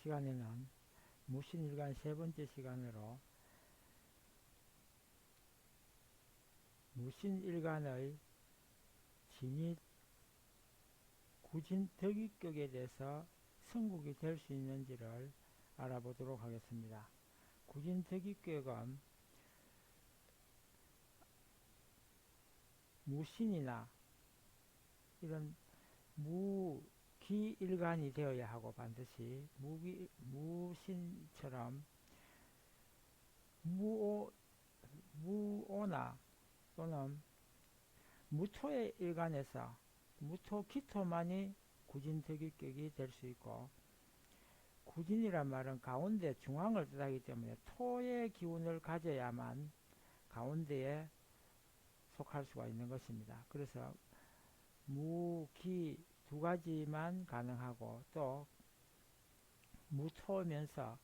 시간에는 무신일간 세 번째 시간으로 무신일간의 진이 구진덕위격에 대해서 성국이 될 수 있는지를 알아보도록 하겠습니다. 구진덕위격은 무신이나 이런 무기일간이 되어야 하고, 반드시 무신처럼 무오나 또는 무토의 일간에서 무토, 기토만이 구진덕위격이 될 수 있고, 구진이란 말은 가운데 중앙을 뜻하기 때문에 토의 기운을 가져야만 가운데에 속할 수가 있는 것입니다. 그래서 무기 두 가지만 가능하고, 또 무토면서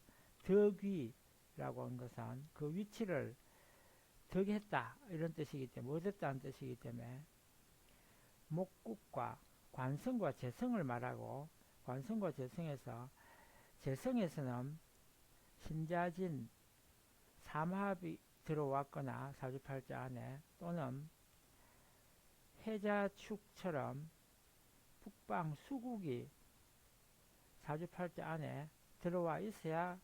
덕위라고 하는 것은 그 위치를 덕했다 이런 뜻이기 때문에, 얻었다는 뜻이기 때문에 목국과 관성과 재성을 말하고, 관성과 재성에서는 신자진 삼합이 들어왔거나 사주팔자 안에, 또는 해자축처럼 북방 수국이 사주팔자 안에 들어와 있어야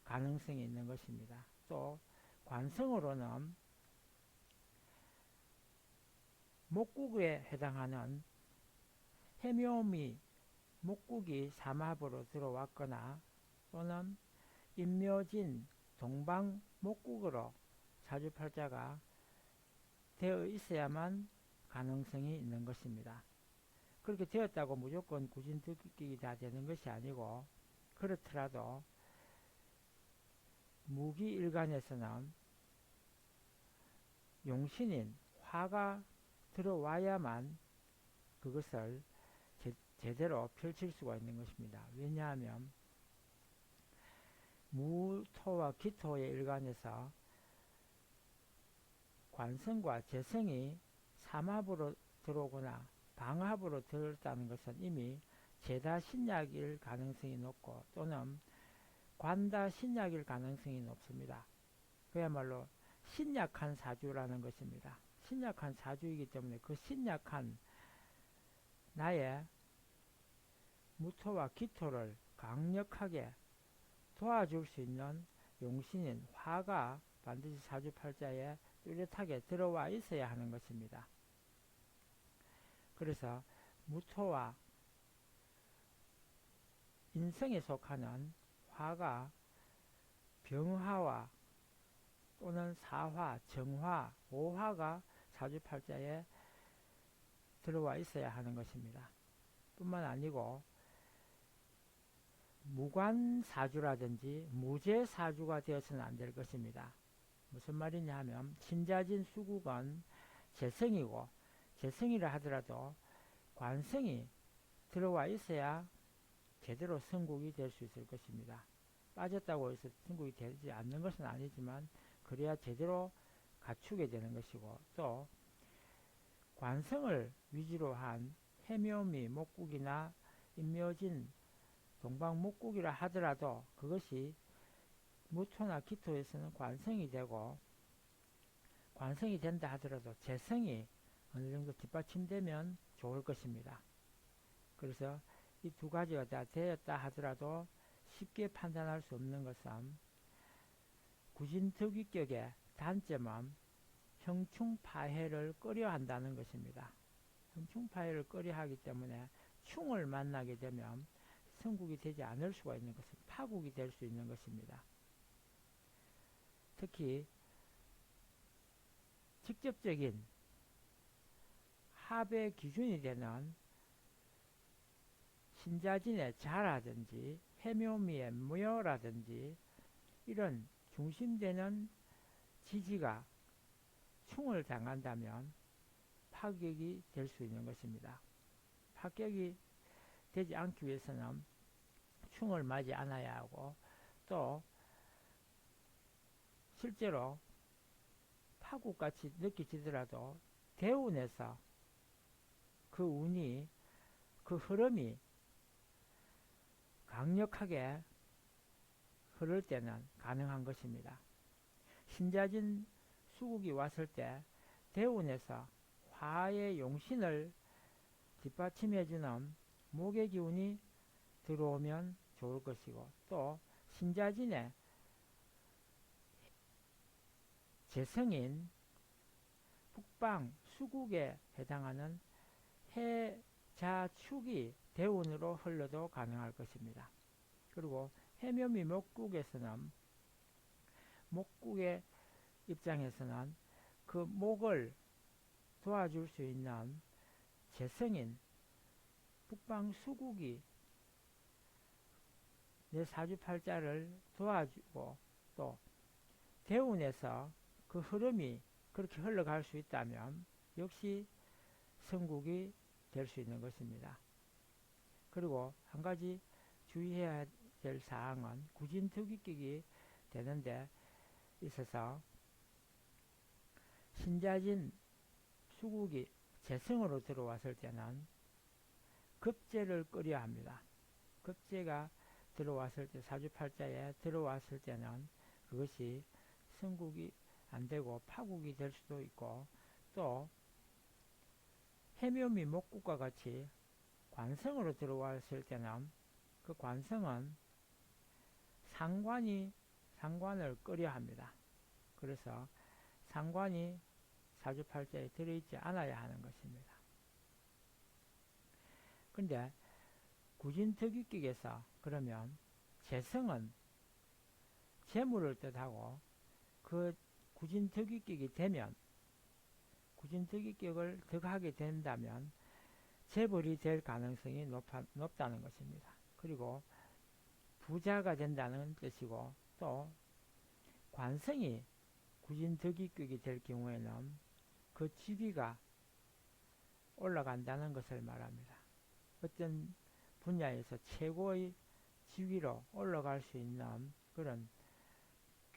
가능성이 있는 것입니다. 또 관성으로는 목국에 해당하는 해묘미 목국이 삼합으로 들어왔거나, 또는 인묘진 동방 목국으로 사주팔자가 되어 있어야만 가능성이 있는 것입니다. 그렇게 되었다고 무조건 구진덕위격이 다 되는 것이 아니고, 그렇더라도 무기일간에서는 용신인 화가 들어와야만 그것을 제대로 펼칠 수가 있는 것입니다. 왜냐하면 무토와 기토의 일간에서 관성과 재성이 삼합으로 들어오거나 방합으로 들었다는 것은 이미 재다 신약일 가능성이 높고, 또는 관다 신약일 가능성이 높습니다. 그야말로 신약한 사주라는 것입니다. 신약한 사주이기 때문에 그 신약한 나의 무토와 기토를 강력하게 도와줄 수 있는 용신인 화가 반드시 사주팔자에 뚜렷하게 들어와 있어야 하는 것입니다. 그래서 무토와 인성에 속하는 화가 병화와 또는 사화, 정화, 오화가 사주팔자에 들어와 있어야 하는 것입니다. 뿐만 아니고 무관사주라든지 무재사주가 되어서는 안 될 것입니다. 무슨 말이냐 하면, 신자진 수국은 재성이고, 재성이라 하더라도 관성이 들어와 있어야 제대로 성국이 될 수 있을 것입니다. 빠졌다고 해서 성국이 되지 않는 것은 아니지만, 그래야 제대로 갖추게 되는 것이고, 또 관성을 위주로 한 해묘미 목국이나 인묘진 동방목국이라 하더라도 그것이 무토나 기토에서는 관성이 되고, 관성이 된다 하더라도 재성이 어느 정도 뒷받침되면 좋을 것입니다. 그래서 이 두 가지가 다 되었다 하더라도 쉽게 판단할 수 없는 것은, 구진덕위격의 단점은 형충파해를 꺼려한다는 것입니다. 형충파해를 꺼려하기 때문에 충을 만나게 되면 성국이 되지 않을 수가 있는 것은 파국이 될 수 있는 것입니다. 특히 직접적인 합의 기준이 되는 신자진의 자라든지 해묘미의 묘라든지 이런 중심되는 지지가 충을 당한다면 파격이 될 수 있는 것입니다. 파격이 되지 않기 위해서는 충을 맞지 않아야 하고, 또 실제로 파국같이 느껴지더라도 대운에서 그 운이, 그 흐름이 강력하게 흐를 때는 가능한 것입니다. 신자진 수국이 왔을 때 대운에서 화의 용신을 뒷받침해주는 목의 기운이 들어오면 좋을 것이고, 또 신자진의 재성인 북방 수국에 해당하는 해자축이 대운으로 흘러도 가능할 것입니다. 그리고 해묘미 목국에서는, 목국의 입장에서는 그 목을 도와줄 수 있는 재성인 북방 수국이 내 사주팔자를 도와주고, 또 대운에서 그 흐름이 그렇게 흘러갈 수 있다면 역시 성국이 될 수 있는 것입니다. 그리고 한 가지 주의해야 될 사항은 구진특위격이 되는데 있어서 신자진 수국이 재성으로 들어왔을 때는 급제를 끓여야 합니다. 급제가 들어왔을 때, 사주팔자에 들어왔을 때는 그것이 성국이 안되고 파국이 될 수도 있고, 또 해묘미 목국과 같이 관성으로 들어왔을 때는 그 관성은 상관을 끓여야 합니다. 그래서 상관이 사주팔자에 들어있지 않아야 하는 것입니다. 근데 구진특위격에서 그러면 재성은 재물을 뜻하고, 그 구진특위격이 되면, 구진특위격을 득하게 된다면 재벌이 될 가능성이 높다는 것입니다. 그리고 부자가 된다는 뜻이고, 또 관성이 구진특위격이 될 경우에는 그 지위가 올라간다는 것을 말합니다. 어떤 분야에서 최고의 지위로 올라갈 수 있는 그런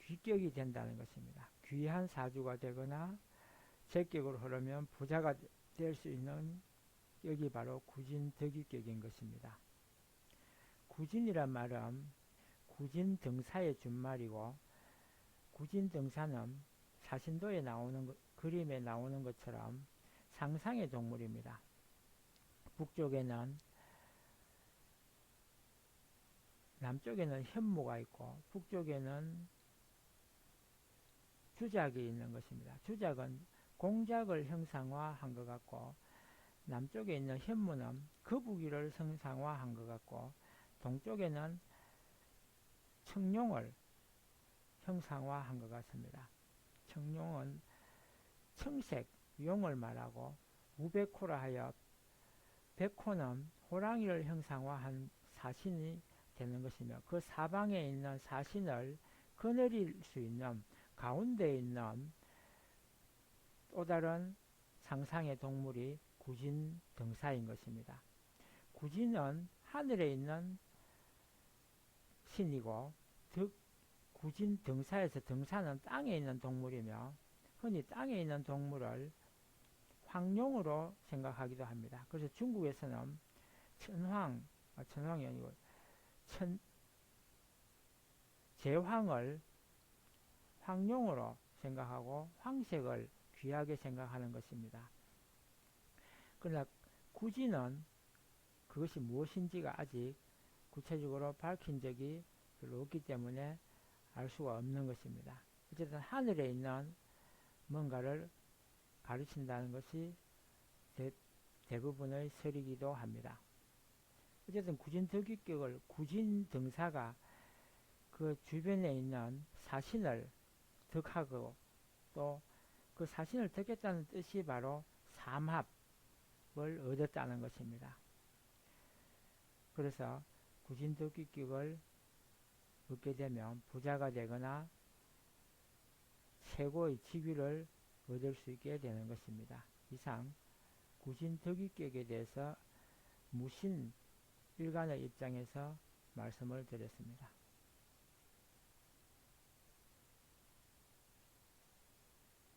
귀격이 된다는 것입니다. 귀한 사주가 되거나 제격으로 흐르면 부자가 될 수 있는 격이 바로 구진득위격인 것입니다. 구진이란 말은 구진등사의 준말이고, 구진등사는 사신도에 나오는 그림에 나오는 것처럼 상상의 동물입니다. 남쪽에는 현무가 있고 북쪽에는 주작이 있는 것입니다. 주작은 공작을 형상화한 것 같고, 남쪽에 있는 현무는 거북이를 형상화한 것 같고, 동쪽에는 청룡을 형상화한 것 같습니다. 청룡은 청색, 용을 말하고, 우백호라 하여 백호는 호랑이를 형상화한 사신이 되는 것이며, 그 사방에 있는 사신을 거느릴 수 있는 가운데에 있는 또 다른 상상의 동물이 구진등사인 것입니다. 구진은 하늘에 있는 신이고, 구진등사에서 등사는 땅에 있는 동물이며, 흔히 땅에 있는 동물을 황룡으로 생각하기도 합니다. 그래서 중국에서는 천황이 아니고 제황을 황룡으로 생각하고 황색을 귀하게 생각하는 것입니다. 그러나 구진은 그것이 무엇인지가 아직 구체적으로 밝힌 적이 별로 없기 때문에 알 수가 없는 것입니다. 어쨌든 하늘에 있는 뭔가를 가르친다는 것이 대부분의 설이기도 합니다. 어쨌든 구진득위격을, 구진등사가 그 주변에 있는 사신을 득하고, 또 그 사신을 득했다는 뜻이 바로 삼합을 얻었다는 것입니다. 그래서 구진득위격을 얻게 되면 부자가 되거나 최고의 직위를 얻을 수 있게 되는 것입니다. 이상 구진득위격에 대해서 무신 일간의 입장에서 말씀을 드렸습니다.